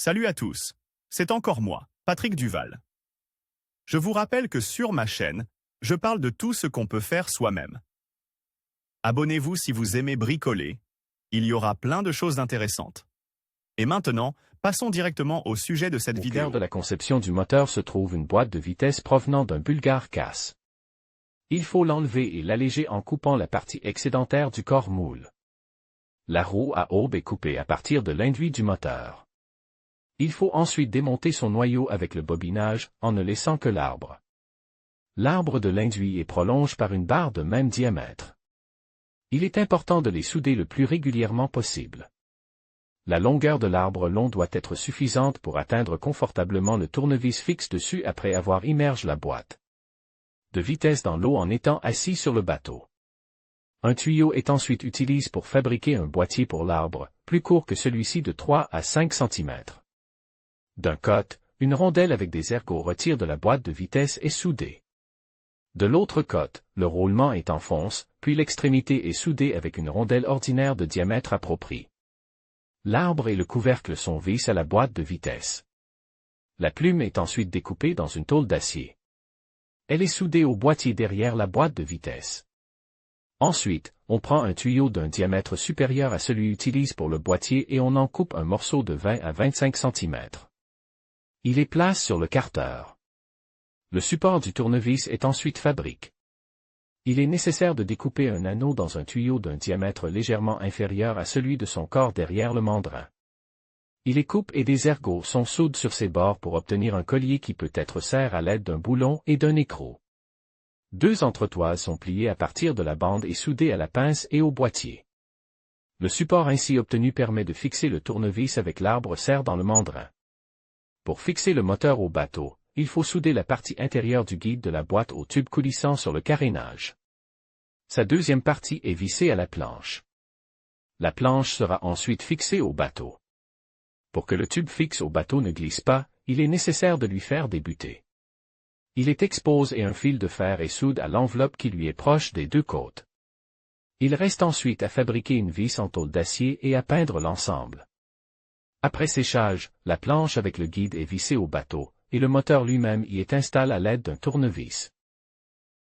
Salut à tous, c'est encore moi, Patrick Duval. Je vous rappelle que sur ma chaîne, je parle de tout ce qu'on peut faire soi-même. Abonnez-vous si vous aimez bricoler, il y aura plein de choses intéressantes. Et maintenant, passons directement au sujet de cette vidéo. Au cœur de la conception du moteur se trouve une boîte de vitesse provenant d'un Bulgar casse. Il faut l'enlever et l'alléger en coupant la partie excédentaire du corps moule. La roue à aube est coupée à partir de l'induit du moteur. Il faut ensuite démonter son noyau avec le bobinage, en ne laissant que l'arbre. L'arbre de l'induit est prolonge par une barre de même diamètre. Il est important de les souder le plus régulièrement possible. La longueur de l'arbre long doit être suffisante pour atteindre confortablement le tournevis fixe dessus après avoir immergé la boîte de vitesse dans l'eau en étant assis sur le bateau. Un tuyau est ensuite utilisé pour fabriquer un boîtier pour l'arbre, plus court que celui-ci de 3 à 5 cm. D'un côté, une rondelle avec des ergots retire de la boîte de vitesse est soudée. De l'autre côté, le roulement est en fonce, puis l'extrémité est soudée avec une rondelle ordinaire de diamètre approprié. L'arbre et le couvercle sont vis à la boîte de vitesse. La plume est ensuite découpée dans une tôle d'acier. Elle est soudée au boîtier derrière la boîte de vitesse. Ensuite, on prend un tuyau d'un diamètre supérieur à celui utilisé pour le boîtier et on en coupe un morceau de 20 à 25 cm. Il est place sur le carter. Le support du tournevis est ensuite fabriqué. Il est nécessaire de découper un anneau dans un tuyau d'un diamètre légèrement inférieur à celui de son corps derrière le mandrin. Il est coupe et des ergots sont soudés sur ses bords pour obtenir un collier qui peut être serré à l'aide d'un boulon et d'un écrou. Deux entretoises sont pliées à partir de la bande et soudées à la pince et au boîtier. Le support ainsi obtenu permet de fixer le tournevis avec l'arbre serré dans le mandrin. Pour fixer le moteur au bateau, il faut souder la partie intérieure du guide de la boîte au tube coulissant sur le carénage. Sa deuxième partie est vissée à la planche. La planche sera ensuite fixée au bateau. Pour que le tube fixe au bateau ne glisse pas, il est nécessaire de lui faire débuter. Il est exposé et un fil de fer est soudé à l'enveloppe qui lui est proche des deux côtes. Il reste ensuite à fabriquer une vis en tôle d'acier et à peindre l'ensemble. Après séchage, la planche avec le guide est vissée au bateau, et le moteur lui-même y est installé à l'aide d'un tournevis.